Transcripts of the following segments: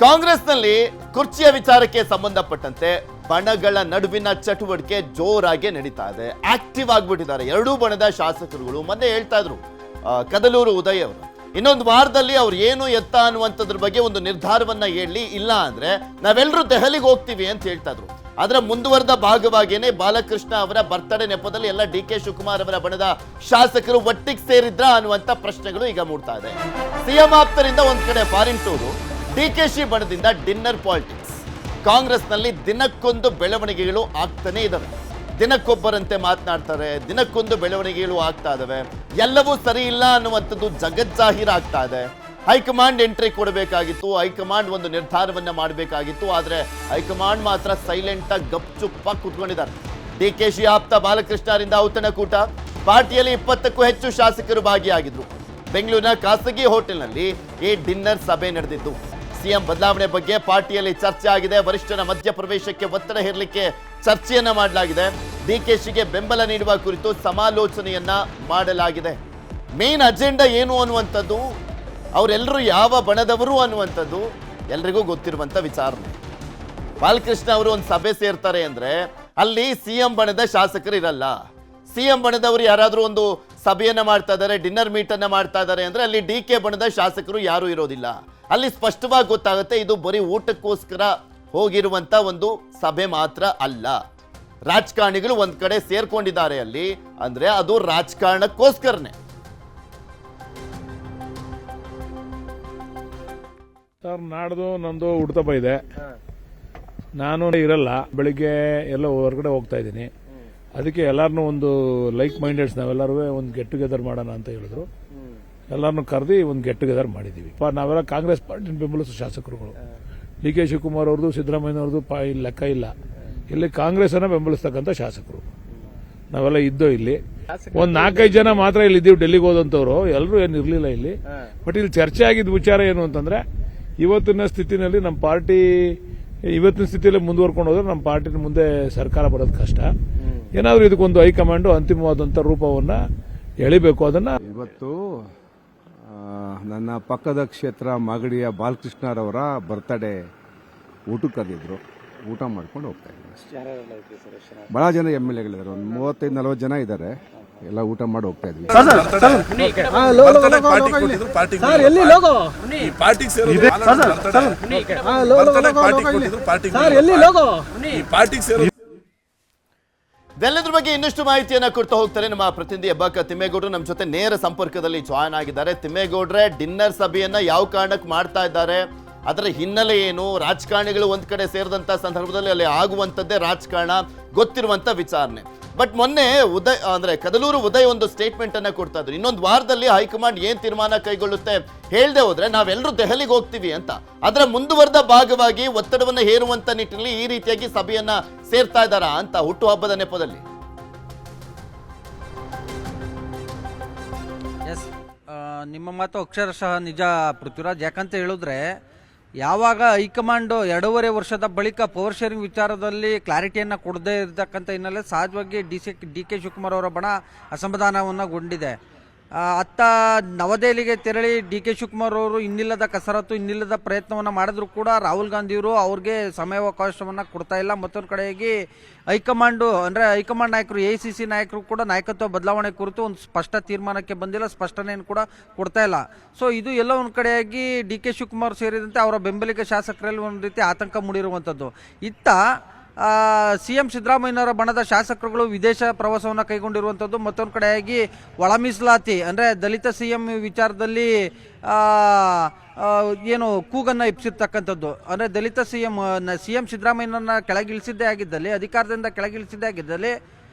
ಕಾಂಗ್ರೆಸ್ನಲ್ಲಿ ಕುರ್ಚಿಯ ವಿಚಾರಕ್ಕೆ ಸಂಬಂಧಪಟ್ಟಂತೆ ಬಣಗಳ ನಡುವಿನ ಚಟುವಟಿಕೆ ಜೋರಾಗಿ ನಡೀತಾ ಇದೆ. ಆಕ್ಟಿವ್ ಆಗಿಬಿಟ್ಟಿದ್ದಾರೆ ಎರಡೂ ಬಣದ ಶಾಸಕರುಗಳು. ಮೊನ್ನೆ ಹೇಳ್ತಾ ಇದ್ರು ಕದಲೂರು ಉದಯ್ ಅವರು, ಇನ್ನೊಂದು ವಾರದಲ್ಲಿ ಅವ್ರು ಏನು ಎತ್ತ ಅನ್ನುವಂಥದ್ರ ಬಗ್ಗೆ ಒಂದು ನಿರ್ಧಾರವನ್ನ ಹೇಳಿ, ಇಲ್ಲ ಅಂದ್ರೆ ನಾವೆಲ್ಲರೂ ದೆಹಲಿಗೆ ಹೋಗ್ತೀವಿ ಅಂತ ಹೇಳ್ತಾ ಇದ್ರು. ಅದರ ಮುಂದುವರೆದ ಭಾಗವಾಗಿಯೇ ಬಾಲಕೃಷ್ಣ ಅವರ ಬರ್ತಡೇ ನೆಪದಲ್ಲಿ ಎಲ್ಲ ಡಿ ಕೆ ಶಿವಕುಮಾರ್ ಅವರ ಬಣದ ಶಾಸಕರು ಒಟ್ಟಿಗೆ ಸೇರಿದ್ರ ಅನ್ನುವಂಥ ಪ್ರಶ್ನೆಗಳು ಈಗ ಮೂಡ್ತಾ ಇದೆ. ಸಿಎಂ ಆಪ್ತರಿಂದ ಒಂದ್ ಕಡೆ ಫಾರಿನ್ ಟೂರು, ಡಿಕೆಶಿ ಬಣದಿಂದ ಡಿನ್ನರ್ ಪಾಲಿಟಿಕ್ಸ್. ಕಾಂಗ್ರೆಸ್ನಲ್ಲಿ ದಿನಕ್ಕೊಂದು ಬೆಳವಣಿಗೆಗಳು ಆಗ್ತಾನೆ ಇದಾವೆ. ದಿನಕ್ಕೊಬ್ಬರಂತೆ ಮಾತನಾಡ್ತಾರೆ, ದಿನಕ್ಕೊಂದು ಬೆಳವಣಿಗೆಗಳು ಆಗ್ತಾ ಇದಾವೆ. ಎಲ್ಲವೂ ಸರಿ ಇಲ್ಲ ಅನ್ನುವಂಥದ್ದು ಜಗಜ್ಜಾಹೀರ ಆಗ್ತಾ ಇದೆ. ಹೈಕಮಾಂಡ್ ಎಂಟ್ರಿ ಕೊಡಬೇಕಾಗಿತ್ತು, ಹೈಕಮಾಂಡ್ ಒಂದು ನಿರ್ಧಾರವನ್ನ ಮಾಡಬೇಕಾಗಿತ್ತು. ಆದ್ರೆ ಹೈಕಮಾಂಡ್ ಮಾತ್ರ ಸೈಲೆಂಟ್ ಆಗಿ ಗಪ್ಚುಪ್ಪಾಗಿ ಕೂತ್ಕೊಂಡಿದ್ದಾರೆ. ಡಿಕೆಶಿ ಆಪ್ತ ಬಾಲಕೃಷ್ಣರಿಂದ ಔತಣಕೂಟ, ಪಾರ್ಟಿಯಲ್ಲಿ 20ಕ್ಕೂ ಹೆಚ್ಚು ಶಾಸಕರು ಭಾಗಿಯಾಗಿದ್ರು. ಬೆಂಗಳೂರಿನ ಖಾಸಗಿ ಹೋಟೆಲ್ನಲ್ಲಿ ಈ ಡಿನ್ನರ್ ಸಭೆ ನಡೆದಿದ್ದು. ಸಿಎಂ ಬದಲಾವಣೆ ಬಗ್ಗೆ ಪಾರ್ಟಿಯಲ್ಲಿ ಚರ್ಚೆ ಆಗಿದೆ. ವರಿಷ್ಠರ ಮಧ್ಯಪ್ರವೇಶಕ್ಕೆ ಒತ್ತಡ ಹೇರಲಿಕ್ಕೆ ಚರ್ಚೆಯನ್ನ ಮಾಡಲಾಗಿದೆ. ಡಿಕೆಶಿಗೆ ಬೆಂಬಲ ನೀಡುವ ಕುರಿತು ಸಮಾಲೋಚನೆಯನ್ನ ಮಾಡಲಾಗಿದೆ. ಮೇನ್ ಅಜೆಂಡಾ ಏನು ಅನ್ನುವಂಥದ್ದು, ಅವರೆಲ್ಲರೂ ಯಾವ ಬಣದವರು ಅನ್ನುವಂಥದ್ದು ಎಲ್ರಿಗೂ ಗೊತ್ತಿರುವಂಥ ವಿಚಾರಣೆ. ಬಾಲಕೃಷ್ಣ ಅವರು ಒಂದು ಸಭೆ ಸೇರ್ತಾರೆ ಅಂದ್ರೆ ಅಲ್ಲಿ ಸಿಎಂ ಬಣದ ಶಾಸಕರು ಇರಲ್ಲ. ಸಿಎಂ ಬಣದವರು ಯಾರಾದರೂ ಒಂದು ಸಭೆಯನ್ನ ಮಾಡ್ತಾ ಇದ್ದಾರೆ, ಡಿನ್ನರ್ ಮೀಟ್ ಅನ್ನ ಮಾಡ್ತಾ ಇದ್ದಾರೆ ಅಂದ್ರೆ ಅಲ್ಲಿ ಡಿ ಕೆ ಬಣದ ಶಾಸಕರು ಯಾರು ಇರೋದಿಲ್ಲ. ಅಲ್ಲಿ ಸ್ಪಷ್ಟವಾಗಿ ಗೊತ್ತಾಗುತ್ತೆ ಇದು ಬರೀ ಊಟಕ್ಕೋಸ್ಕರ ಹೋಗಿರುವಂತ ಒಂದು ಸಭೆ ಮಾತ್ರ ಅಲ್ಲ. ರಾಜಕಾರಣಿಗಳು ಒಂದ್ ಕಡೆ ಸೇರ್ಕೊಂಡಿದ್ದಾರೆ ಅಲ್ಲಿ ಅಂದ್ರೆ ಅದು ರಾಜಕಾರಣಕ್ಕೋಸ್ಕರನೇ. ಸರ್, ನಾಡ್ದು ನಂದು ಹುಟ್ಟುಹಬ್ಬ ಇದೆ. ನಾನು ಇರಲ್ಲ, ಬೆಳಿಗ್ಗೆ ಎಲ್ಲ ಹೊರಗಡೆ ಹೋಗ್ತಾ ಇದ್ದೀನಿ. ಅದಕ್ಕೆ ಎಲ್ಲಾರನ್ನೂ ಒಂದು ಲೈಕ್ ಮೈಂಡೆಡ್ಸ್ ನಾವೆಲ್ಲರೂ ಒಂದು ಗೆಟ್ ಟುಗೆದರ್ ಮಾಡೋಣ ಅಂತ ಹೇಳಿದ್ರು. ಎಲ್ಲರನ್ನೂ ಕರೆದಿ ಒಂದು ಗೆಟ್ ಟುಗೆದರ್ ಮಾಡಿದ್ದೀವಿ. ನಾವೆಲ್ಲ ಕಾಂಗ್ರೆಸ್ ಪಾರ್ಟಿನ ಬೆಂಬಲಿಸೋ ಶಾಸಕರುಗಳು. ಡಿ ಕೆ ಶಿವಕುಮಾರ್ ಅವ್ರದ್ದು, ಸಿದ್ದರಾಮಯ್ಯನವ್ರದ್ದು ಲೆಕ್ಕ ಇಲ್ಲ. ಇಲ್ಲಿ ಕಾಂಗ್ರೆಸ್ ಅನ್ನ ಬೆಂಬಲಿಸ್ತಕ್ಕಂಥ ಶಾಸಕರು ನಾವೆಲ್ಲ ಇದ್ದೋ. ಇಲ್ಲಿ ಒಂದು 4-5 ಜನ ಮಾತ್ರ ಇಲ್ಲಿ ಇದ್ದೀವಿ, ಡೆಲ್ಲಿಗೆ ಹೋದಂಥವ್ರು. ಎಲ್ಲರೂ ಏನು ಇರಲಿಲ್ಲ ಇಲ್ಲಿ. ಬಟ್ ಇಲ್ಲಿ ಚರ್ಚೆ ಆಗಿದ್ದ ವಿಚಾರ ಏನು ಅಂತಂದ್ರೆ, ಇವತ್ತಿನ ಸ್ಥಿತಿನಲ್ಲಿ ನಮ್ಮ ಪಾರ್ಟಿ ಇವತ್ತಿನ ಸ್ಥಿತಿಯಲ್ಲಿ ಮುಂದುವರ್ಕೊಂಡು ಹೋದ್ರೆ ನಮ್ಮ ಪಾರ್ಟಿನ ಮುಂದೆ ಸರ್ಕಾರ ಬರೋದು ಕಷ್ಟ. ಏನಾದರೂ ಇದಕ್ಕೊಂದು ಹೈಕಮಾಂಡ್ ಅಂತಿಮವಾದಂಥ ರೂಪವನ್ನ ಎಳಿಬೇಕು. ಅದನ್ನ ಇವತ್ತು ನನ್ನ ಪಕ್ಕದ ಕ್ಷೇತ್ರ ಮಾಗಡಿಯ ಬಾಲಕೃಷ್ಣರವರ ಬರ್ತ್ಡೇ ಊಟಕ್ಕೆ ಕರೆದಿದ್ರು. ಊಟ ಮಾಡ್ಕೊಂಡು ಹೋಗ್ತಾ ಇದ್ದಾರೆ. ಬಹಳ ಜನ MLAಗಳಿದ್ದಾರೆ, ಒಂದು 35-40 ಜನ ಇದ್ದಾರೆ. ಎಲ್ಲ ಊಟ ಮಾಡಿ ಹೋಗ್ತಾ ಇದ್ವಿ. ಇದೆಲ್ಲದ್ರ ಬಗ್ಗೆ ಇನ್ನಷ್ಟು ಮಾಹಿತಿಯನ್ನ ಕೊಡ್ತಾ ಹೋಗ್ತಾರೆ ನಮ್ಮ ಪ್ರತಿನಿಧಿ ಹೆಬ್ಬಾಕ ತಿಮ್ಮೇಗೌಡರು ನಮ್ಮ ಜೊತೆ ನೇರ ಸಂಪರ್ಕದಲ್ಲಿ ಜಾಯ್ನ್ ಆಗಿದ್ದಾರೆ. ತಿಮ್ಮೇಗೌಡ್ರೆ, ಡಿನ್ನರ್ ಸಭೆಯನ್ನ ಯಾವ ಕಾರಣಕ್ಕೆ ಮಾಡ್ತಾ ಇದ್ದಾರೆ, ಅದರ ಹಿನ್ನೆಲೆ ಏನು? ರಾಜಕಾರಣಿಗಳು ಒಂದ್ ಕಡೆ ಸೇರಿದಂತ ಸಂದರ್ಭದಲ್ಲಿ ಅಲ್ಲಿ ಆಗುವಂತದ್ದೇ ರಾಜಕಾರಣ, ಗೊತ್ತಿರುವಂತ ವಿಚಾರಣೆ. ಬಟ್ ಮೊನ್ನೆ ಕದಲೂರು ಉದಯ್ ಒಂದು ಸ್ಟೇಟ್ಮೆಂಟ್ ಅನ್ನ ಕೊಡ್ತಾ ಇದ್ರು, ಇನ್ನೊಂದು ವಾರದಲ್ಲಿ ಹೈಕಮಾಂಡ್ ಏನ್ ತೀರ್ಮಾನ ಕೈಗೊಳ್ಳುತ್ತೆ ಹೇಳದೆ ಹೋದ್ರೆ ನಾವೆಲ್ಲರೂ ದೆಹಲಿಗೆ ಹೋಗ್ತೀವಿ ಅಂತ. ಅದರ ಮುಂದುವರೆದ ಭಾಗವಾಗಿ ಒತ್ತಡವನ್ನ ಹೇರುವಂತ ನಿಟ್ಟಿನಲ್ಲಿ ಈ ರೀತಿಯಾಗಿ ಸಭೆಯನ್ನ ಸೇರ್ತಾ ಇದ್ದಾರಾ ಅಂತ ಹುಟ್ಟುಹಬ್ಬದ ನೆಪದಲ್ಲಿ? ಎಸ್, ನಿಮ್ಮ ಮಾತು ಅಕ್ಷರಶಃ ನಿಜ ಪೃಥ್ವಿರಾಜ್. ಯಾಕಂತ ಹೇಳಿದ್ರೆ, ಯಾವಾಗ ಹೈಕಮಾಂಡ್ 2.5 ವರ್ಷದ ಬಳಿಕ ಪವರ್ ಶೇರಿಂಗ್ ವಿಚಾರದಲ್ಲಿ ಕ್ಲಾರಿಟಿಯನ್ನು ಕೊಡದೇ ಇರತಕ್ಕಂಥ ಹಿನ್ನೆಲೆ ಸಹಜವಾಗಿ ಡಿ ಕೆ ಶಿವಕುಮಾರ್ ಅವರ ಬಣ ಅಸಮಾಧಾನವನ್ನಗೊಂಡಿದೆ. ಅತ್ತ ನವದೆಹಲಿಗೆ ತೆರಳಿ ಡಿ ಕೆ ಶಿವಕುಮಾರ್ ಅವರು ಇನ್ನಿಲ್ಲದ ಕಸರತ್ತು, ಇನ್ನಿಲ್ಲದ ಪ್ರಯತ್ನವನ್ನು ಮಾಡಿದ್ರು ಕೂಡ ರಾಹುಲ್ ಗಾಂಧಿಯವರು ಅವ್ರಿಗೆ ಸಮಯಾವಕಾಶವನ್ನು ಕೊಡ್ತಾ ಇಲ್ಲ. ಮತ್ತೊಂದು ಕಡೆಯಾಗಿ ಹೈಕಮಾಂಡ್ ನಾಯಕರು, AICC ನಾಯಕರು ಕೂಡ ನಾಯಕತ್ವ ಬದಲಾವಣೆ ಕುರಿತು ಒಂದು ಸ್ಪಷ್ಟ ತೀರ್ಮಾನಕ್ಕೆ ಬಂದಿಲ್ಲ, ಸ್ಪಷ್ಟನೆಯನ್ನು ಕೂಡ ಕೊಡ್ತಾ ಇಲ್ಲ. ಸೊ ಇದು ಎಲ್ಲ ಒಂದು ಕಡೆಯಾಗಿ ಡಿ ಕೆ ಶಿವಕುಮಾರ್ ಸೇರಿದಂತೆ ಅವರ ಬೆಂಬಲಿಗ ಶಾಸಕರಲ್ಲಿ ಒಂದು ರೀತಿ ಆತಂಕ ಮೂಡಿರುವಂಥದ್ದು. ಇತ್ತ CM ಸಿದ್ದರಾಮಯ್ಯನವರ ಬಣದ ಶಾಸಕರುಗಳು ವಿದೇಶ ಪ್ರವಾಸವನ್ನು ಕೈಗೊಂಡಿರುವಂಥದ್ದು. ಮತ್ತೊಂದು ಕಡೆಯಾಗಿ ಒಳ ಮೀಸಲಾತಿ ಅಂದರೆ ದಲಿತ CM ವಿಚಾರದಲ್ಲಿ ಏನು ಕೂಗನ್ನು ಎಬ್ಸಿರ್ತಕ್ಕಂಥದ್ದು. ಅಂದರೆ ದಲಿತ CM ಸಿದ್ದರಾಮಯ್ಯನನ್ನ ಕೆಳಗಿಳಿಸಿದ್ದೇ ಆಗಿದ್ದಲ್ಲಿ, ಅಧಿಕಾರದಿಂದ ಕೆಳಗಿಳಿಸಿದ್ದೇ ಆಗಿದ್ದಲ್ಲಿ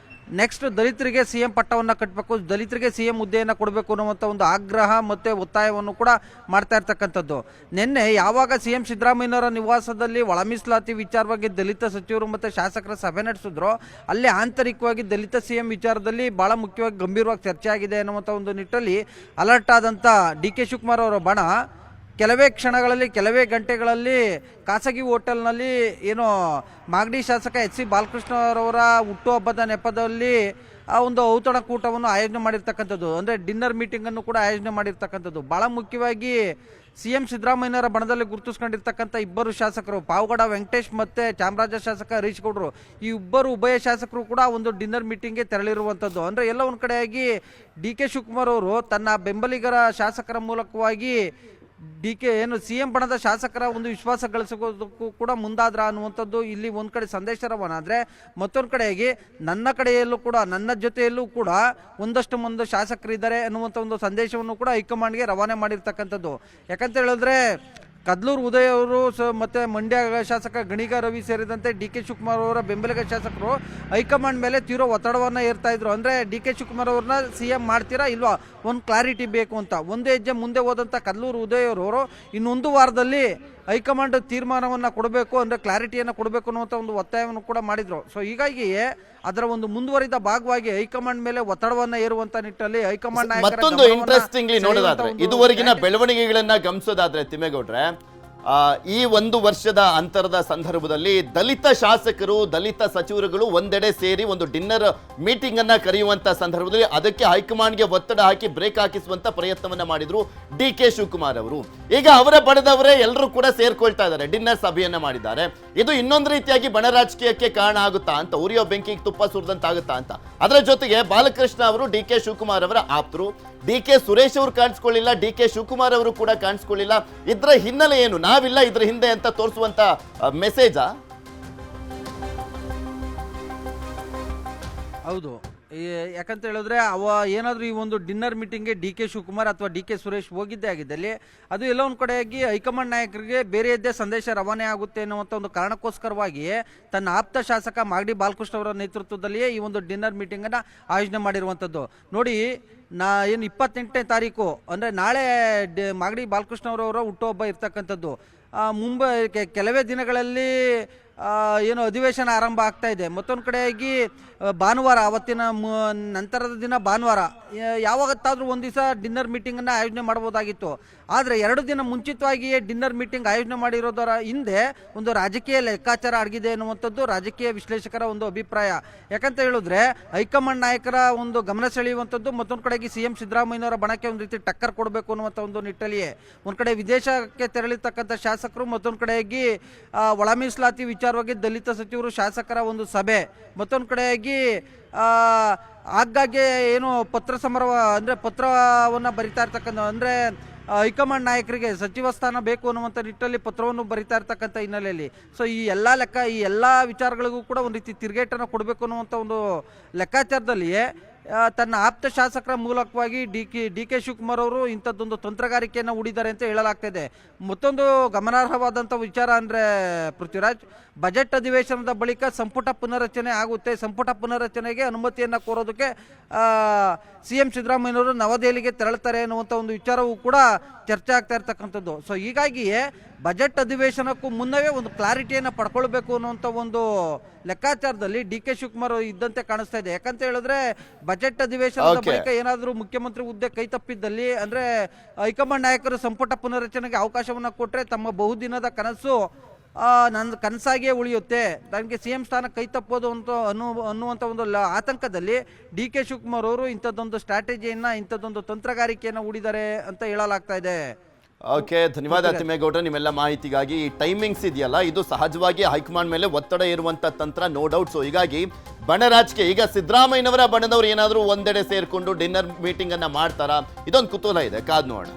ನೆಕ್ಸ್ಟ್ ದಲಿತರಿಗೆ CM ಪಟ್ಟವನ್ನು ಕಟ್ಟಬೇಕು, ದಲಿತರಿಗೆ CM ಹುದ್ದೆಯನ್ನು ಕೊಡಬೇಕು ಅನ್ನುವಂಥ ಒಂದು ಆಗ್ರಹ ಮತ್ತು ಒತ್ತಾಯವನ್ನು ಕೂಡ ಮಾಡ್ತಾ ಇರ್ತಕ್ಕಂಥದ್ದು. ನಿನ್ನೆ ಯಾವಾಗ CM ಸಿದ್ದರಾಮಯ್ಯನವರ ನಿವಾಸದಲ್ಲಿ ಒಳ ಮೀಸಲಾತಿ ವಿಚಾರವಾಗಿ ದಲಿತ ಸಚಿವರು ಮತ್ತು ಶಾಸಕರ ಸಭೆ ನಡೆಸಿದ್ರು, ಅಲ್ಲಿ ಆಂತರಿಕವಾಗಿ ದಲಿತ CM ವಿಚಾರದಲ್ಲಿ ಭಾಳ ಮುಖ್ಯವಾಗಿ ಗಂಭೀರವಾಗಿ ಚರ್ಚೆ ಆಗಿದೆ ಅನ್ನುವಂಥ ಒಂದು ನಿಟ್ಟಲ್ಲಿ ಅಲರ್ಟ್ ಆದಂಥ ಡಿ ಕೆ ಶಿವಕುಮಾರ್ ಅವರ ಬಣ ಕೆಲವೇ ಕ್ಷಣಗಳಲ್ಲಿ, ಕೆಲವೇ ಗಂಟೆಗಳಲ್ಲಿ ಖಾಸಗಿ ಹೋಟೆಲ್ನಲ್ಲಿ ಏನು ಮಾಗಡಿ ಶಾಸಕ HC ಬಾಲಕೃಷ್ಣರವರ ಹುಟ್ಟುಹಬ್ಬದ ನೆಪದಲ್ಲಿ ಆ ಒಂದು ಔತಣಕೂಟವನ್ನು ಆಯೋಜನೆ ಮಾಡಿರ್ತಕ್ಕಂಥದ್ದು, ಅಂದರೆ ಡಿನ್ನರ್ ಮೀಟಿಂಗನ್ನು ಕೂಡ ಆಯೋಜನೆ ಮಾಡಿರ್ತಕ್ಕಂಥದ್ದು. ಭಾಳ ಮುಖ್ಯವಾಗಿ ಸಿಎಂ ಸಿದ್ದರಾಮಯ್ಯನವರ ಬಣದಲ್ಲಿ ಗುರುತಿಸ್ಕೊಂಡಿರ್ತಕ್ಕಂಥ ಇಬ್ಬರು ಶಾಸಕರು ಪಾವಗಡ ವೆಂಕಟೇಶ್ ಮತ್ತೆ ಚಾಮರಾಜ ಶಾಸಕ ಹರೀಶ್ ಗೌಡರು, ಈ ಇಬ್ಬರು ಉಭಯ ಶಾಸಕರು ಕೂಡ ಒಂದು ಡಿನ್ನರ್ ಮೀಟಿಂಗ್ಗೆ ತೆರಳಿರುವಂಥದ್ದು. ಅಂದರೆ ಎಲ್ಲ ಒಂದು ಕಡೆಯಾಗಿ ಡಿ ಕೆ ಶಿವಕುಮಾರ್ ಅವರು ತನ್ನ ಬೆಂಬಲಿಗರ ಶಾಸಕರ ಮೂಲಕವಾಗಿ ಏನು ಸಿಎಂ ಬಣದ ಶಾಸಕರ ಒಂದು ವಿಶ್ವಾಸ ಗಳಿಸೋದಕ್ಕೂ ಕೂಡ ಮುಂದಾದ್ರ ಅನ್ನುವಂಥದ್ದು ಇಲ್ಲಿ ಒಂದು ಕಡೆ ಸಂದೇಶ ರವಾನ ಆದರೆ, ಮತ್ತೊಂದು ಕಡೆಯಾಗಿ ನನ್ನ ಕಡೆಯಲ್ಲೂ ಕೂಡ ನನ್ನ ಜೊತೆಯಲ್ಲೂ ಕೂಡ ಒಂದಷ್ಟು ಶಾಸಕರಿದ್ದಾರೆ ಅನ್ನುವಂಥ ಒಂದು ಸಂದೇಶವನ್ನು ಕೂಡ ಹೈಕಮಾಂಡ್ಗೆ ರವಾನೆ ಮಾಡಿರ್ತಕ್ಕಂಥದ್ದು. ಯಾಕಂತ ಹೇಳಿದ್ರೆ ಕದ್ಲೂರು ಉದಯ್ ಅವರು ಮತ್ತೆ ಮಂಡ್ಯ ಶಾಸಕ ಗಣಿಗ ರವಿ ಸೇರಿದಂತೆ ಡಿ ಕೆ ಶಿವಕುಮಾರ್ ಅವರ ಬೆಂಬಲಿಗ ಶಾಸಕರು ಹೈಕಮಾಂಡ್ ಮೇಲೆ ತೀವ್ರ ಒತ್ತಡವನ್ನು ಏರ್ತಾ ಇದ್ರು. ಅಂದರೆ ಡಿ ಕೆ ಶಿವಕುಮಾರ್ ಅವ್ರನ್ನ ಸಿಎಂ ಮಾಡ್ತೀರಾ ಇಲ್ವಾ, ಒಂದು ಕ್ಲಾರಿಟಿ ಬೇಕು ಅಂತ. ಒಂದೇ ಹೆಜ್ಜೆ ಮುಂದೆ ಹೋದಂಥ ಕದ್ಲೂರು ಉದಯ್ ಅವರು ಇನ್ನೊಂದು ವಾರದಲ್ಲಿ ಹೈಕಮಾಂಡ್ ತೀರ್ಮಾನವನ್ನು ಕೊಡಬೇಕು, ಅಂದರೆ ಕ್ಲಾರಿಟಿಯನ್ನು ಕೊಡಬೇಕು ಅನ್ನುವಂಥ ಒಂದು ಒತ್ತಾಯವನ್ನು ಕೂಡ ಮಾಡಿದ್ರು. ಸೊ ಹೀಗಾಗಿಯೇ ಅದರ ಒಂದು ಮುಂದುವರಿದ ಭಾಗವಾಗಿ ಹೈಕಮಾಂಡ್ ಮೇಲೆ ಒತ್ತಡವನ್ನು ಏರುವಂತ ನಿಟ್ಟಿನಲ್ಲಿ ಹೈಕಮಾಂಡ್ ಮತ್ತೊಂದು ಇಂಟ್ರೆಸ್ಟಿಂಗ್ಲಿ ನೋಡೋದಾದ್ರೆ, ಇದುವರೆಗಿನ ಬೆಳವಣಿಗೆಗಳನ್ನ ಗಮನಿಸೋದಾದ್ರೆ ತಿಮ್ಮೇಗೌಡ್ರೆ, ಈ ಒಂದು ವರ್ಷದ ಅಂತರದ ಸಂದರ್ಭದಲ್ಲಿ ದಲಿತ ಶಾಸಕರು ದಲಿತ ಸಚಿವರುಗಳು ಒಂದೆಡೆ ಸೇರಿ ಒಂದು ಡಿನ್ನರ್ ಮೀಟಿಂಗ್ ಅನ್ನ ಕರೆಯುವಂತ ಸಂದರ್ಭದಲ್ಲಿ ಅದಕ್ಕೆ ಹೈಕಮಾಂಡ್ಗೆ ಒತ್ತಡ ಹಾಕಿ ಬ್ರೇಕ್ ಹಾಕಿಸುವಂತ ಪ್ರಯತ್ನವನ್ನ ಮಾಡಿದ್ರು ಡಿ ಕೆ ಶಿವಕುಮಾರ್ ಅವರು. ಈಗ ಅವರ ಬಣದವರೇ ಎಲ್ಲರೂ ಕೂಡ ಸೇರ್ಕೊಳ್ತಾ ಇದ್ದಾರೆ, ಡಿನ್ನರ್ ಸಭೆಯನ್ನ ಮಾಡಿದ್ದಾರೆ. ಇದು ಇನ್ನೊಂದು ರೀತಿಯಾಗಿ ಬಣ ರಾಜಕೀಯಕ್ಕೆ ಕಾರಣ ಆಗುತ್ತಾ ಅಂತ, ಉರಿಯೋ ಬೆಂಕಿಗೆ ತುಪ್ಪ ಸುರಿದಂತಾಗುತ್ತಾ ಅಂತ. ಅದರ ಜೊತೆಗೆ ಬಾಲಕೃಷ್ಣ ಅವರು ಡಿ ಕೆ ಶಿವಕುಮಾರ್ ಅವರ ಆಪ್ತರು, ಡಿ ಕೆ ಸುರೇಶ್ ಅವರು ಕಾಣಿಸ್ಕೊಳ್ಳಿಲ್ಲ, ಡಿ ಕೆ ಶಿವಕುಮಾರ್ ಅವರು ಕೂಡ ಕಾಣಿಸ್ಕೊಳ್ಳಿಲ್ಲ. ಇದರ ಹಿನ್ನೆಲೆ ಏನು, ನಾವಿಲ್ಲ ಇದ್ರ ಹಿಂದೆ ಅಂತ ತೋರಿಸುವಂತ ಮೆಸೇಜಾ? ಹೌದು, ಯಾಕಂತ ಹೇಳಿದ್ರೆ ಏನಾದರೂ ಈ ಒಂದು ಡಿನ್ನರ್ ಮೀಟಿಂಗ್ಗೆ ಡಿ ಕೆ ಶಿವಕುಮಾರ್ ಅಥವಾ ಡಿ ಕೆ ಸುರೇಶ್ ಹೋಗಿದ್ದೇ ಆಗಿದ್ದಲ್ಲಿ ಅದು ಎಲ್ಲ ಒಂದು ಕಡೆಯಾಗಿ ಹೈಕಮಾಂಡ್ ನಾಯಕರಿಗೆ ಬೇರೆಯದ್ದೇ ಸಂದೇಶ ರವಾನೆ ಆಗುತ್ತೆ ಅನ್ನುವಂಥ ಒಂದು ಕಾರಣಕ್ಕೋಸ್ಕರವಾಗಿ ತನ್ನ ಆಪ್ತ ಶಾಸಕ ಮಾಗಡಿ ಬಾಲಕೃಷ್ಣ ಅವರ ನೇತೃತ್ವದಲ್ಲಿಯೇ ಈ ಒಂದು ಡಿನ್ನರ್ ಮೀಟಿಂಗನ್ನು ಆಯೋಜನೆ ಮಾಡಿರುವಂಥದ್ದು. ನೋಡಿ, ಏನು 28ನೇ ತಾರೀಕು ಅಂದರೆ ನಾಳೆ ಮಾಗಡಿ ಬಾಲಕೃಷ್ಣ ಅವರವರ ಹುಟ್ಟುಹಬ್ಬ ಇರ್ತಕ್ಕಂಥದ್ದು. ಮುಂಬೈ ಕೆಲವೇ ದಿನಗಳಲ್ಲಿ ಏನು ಅಧಿವೇಶನ ಆರಂಭ ಆಗ್ತಾ ಇದೆ. ಮತ್ತೊಂದು ಕಡೆಯಾಗಿ ಭಾನುವಾರ, ಅವತ್ತಿನ ನಂತರದ ದಿನ ಭಾನುವಾರ ಯಾವತ್ತಾದರೂ ಒಂದು ದಿವಸ ಡಿನ್ನರ್ ಮೀಟಿಂಗನ್ನು ಆಯೋಜನೆ ಮಾಡ್ಬೋದಾಗಿತ್ತು. ಆದರೆ 2 ದಿನ ಮುಂಚಿತವಾಗಿಯೇ ಡಿನ್ನರ್ ಮೀಟಿಂಗ್ ಆಯೋಜನೆ ಮಾಡಿರೋದರ ಹಿಂದೆ ಒಂದು ರಾಜಕೀಯ ಲೆಕ್ಕಾಚಾರ ಅಡಗಿದೆ ಅನ್ನುವಂಥದ್ದು ರಾಜಕೀಯ ವಿಶ್ಲೇಷಕರ ಒಂದು ಅಭಿಪ್ರಾಯ. ಯಾಕಂತ ಹೇಳಿದ್ರೆ ಹೈಕಮಾಂಡ್ ನಾಯಕರ ಒಂದು ಗಮನ ಸೆಳೆಯುವಂಥದ್ದು, ಮತ್ತೊಂದು ಕಡೆಗೆ ಸಿಎಂ ಸಿದ್ದರಾಮಯ್ಯನವರ ಬಣಕ್ಕೆ ಒಂದು ರೀತಿ ಟಕ್ಕರ್ ಕೊಡಬೇಕು ಅನ್ನುವಂಥ ಒಂದು ನಿಟ್ಟಲ್ಲಿಯೇ ಒಂದು ಕಡೆ ವಿದೇಶಕ್ಕೆ ತೆರಳಿರ್ತಕ್ಕಂಥ ಶಾಸಕರು, ಮತ್ತೊಂದು ಕಡೆಯಾಗಿ ಒಳ ಮೀಸಲಾತಿ ವಿಚಾರವಾಗಿ ದಲಿತ ಸಚಿವರು ಶಾಸಕರ ಒಂದು ಸಭೆ, ಮತ್ತೊಂದು ಕಡೆಯಾಗಿ ಆಗಾಗ್ಗೆ ಏನು ಪತ್ರ ಸಮರ ಅಂದರೆ ಪತ್ರವನ್ನು ಬರಿತಾ ಇರ್ತಕ್ಕಂಥ, ಅಂದರೆ ಹೈಕಮಾಂಡ್ ನಾಯಕರಿಗೆ ಸಚಿವ ಸ್ಥಾನ ಬೇಕು ಅನ್ನುವಂಥ ನಿಟ್ಟಲ್ಲಿ ಪತ್ರವನ್ನು ಬರಿತಾ ಇರ್ತಕ್ಕಂಥ ಹಿನ್ನೆಲೆಯಲ್ಲಿ ಸೊ ಈ ಎಲ್ಲ ವಿಚಾರಗಳಿಗೂ ಕೂಡ ಒಂದು ರೀತಿ ತಿರುಗೇಟನ್ನು ಕೊಡಬೇಕು ಅನ್ನುವಂಥ ಒಂದು ಲೆಕ್ಕಾಚಾರದಲ್ಲಿಯೇ ತನ್ನ ಆಪ್ತ ಶಾಸಕರ ಮೂಲಕವಾಗಿ ಡಿ ಕೆ ಶಿವಕುಮಾರ್ ಅವರು ಇಂಥದ್ದೊಂದು ತಂತ್ರಗಾರಿಕೆಯನ್ನು ಹೂಡಿದ್ದಾರೆ ಅಂತ ಹೇಳಲಾಗ್ತಾ ಇದೆ. ಮತ್ತೊಂದು ಗಮನಾರ್ಹವಾದಂಥ ವಿಚಾರ ಅಂದರೆ ಪೃಥ್ವಿರಾಜ್, ಬಜೆಟ್ ಅಧಿವೇಶನದ ಬಳಿಕ ಸಂಪುಟ ಪುನರಚನೆ ಆಗುತ್ತೆ. ಸಂಪುಟ ಪುನರಚನೆಗೆ ಅನುಮತಿಯನ್ನು ಕೋರೋದಕ್ಕೆ ಸಿಎಂ ಸಿದ್ದರಾಮಯ್ಯನವರು ನವದೆಹಲಿಗೆ ತೆರಳುತ್ತಾರೆ ಅನ್ನುವಂಥ ಒಂದು ವಿಚಾರವೂ ಕೂಡ ಚರ್ಚೆ ಆಗ್ತಾ ಇರ್ತಕ್ಕಂಥದ್ದು. ಸೊ ಹೀಗಾಗಿಯೇ ಬಜೆಟ್ ಅಧಿವೇಶನಕ್ಕೂ ಮುನ್ನವೇ ಒಂದು ಕ್ಲಾರಿಟಿಯನ್ನು ಪಡ್ಕೊಳ್ಬೇಕು ಅನ್ನುವಂಥ ಒಂದು ಲೆಕ್ಕಾಚಾರದಲ್ಲಿ ಡಿ ಕೆ ಶಿವಕುಮಾರ್ ಇದ್ದಂತೆ ಕಾಣಿಸ್ತಾ ಇದೆ. ಯಾಕಂತ ಹೇಳಿದ್ರೆ ಬಜೆಟ್ ಅಧಿವೇಶನದ ಬಳಿಕ ಏನಾದರೂ ಮುಖ್ಯಮಂತ್ರಿ ಹುದ್ದೆ ಕೈ ತಪ್ಪಿದ್ದಲ್ಲಿ, ಅಂದ್ರೆ ಹೈಕಮಾಂಡ್ ನಾಯಕರು ಸಂಪುಟ ಪುನರಚನೆಗೆ ಅವಕಾಶವನ್ನು ಕೊಟ್ಟರೆ ತಮ್ಮ ಬಹುದಿನದ ಕನಸು ನನ್ನ ಕನಸಾಗಿಯೇ ಉಳಿಯುತ್ತೆ, ನನಗೆ ಸಿಎಂ ಸ್ಥಾನ ಕೈ ತಪ್ಪೋದು ಅಂತ ಅನ್ನುವಂಥ ಒಂದು ಆತಂಕದಲ್ಲಿ ಡಿ ಕೆ ಶಿವಕುಮಾರ್ ಅವರು ಇಂಥದ್ದೊಂದು ಸ್ಟ್ರಾಟಜಿಯನ್ನು, ಇಂಥದ್ದೊಂದು ತಂತ್ರಗಾರಿಕೆಯನ್ನು ಹೂಡಿದ್ದಾರೆ ಅಂತ ಹೇಳಲಾಗ್ತಾ ಇದೆ. ಓಕೆ, ಧನ್ಯವಾದ ತಿಮ್ಮೇಗೌಡ್ರ ನಿಮ್ಮೆಲ್ಲ ಮಾಹಿತಿಗಾಗಿ. ಈ ಟೈಮಿಂಗ್ಸ್ ಇದೆಯಲ್ಲ, ಇದು ಸಹಜವಾಗಿ ಹೈಕಮಾಂಡ್ ಮೇಲೆ ಒತ್ತಡ ಇರುವಂತ ತಂತ್ರ, ನೋ ಡೌಟ್. ಸೊ ಹೀಗಾಗಿ ಬಣ ರಾಜಕೀಯ, ಈಗ ಸಿದ್ದರಾಮಯ್ಯನವರ ಬಣದವರು ಏನಾದರೂ ಒಂದೆಡೆ ಸೇರ್ಕೊಂಡು ಡಿನ್ನರ್ ಮೀಟಿಂಗ್ ಅನ್ನ ಮಾಡ್ತಾರಾ, ಇದೊಂದು ಕುತೂಹಲ ಇದೆ, ಕಾದ್ ನೋಡೋಣ.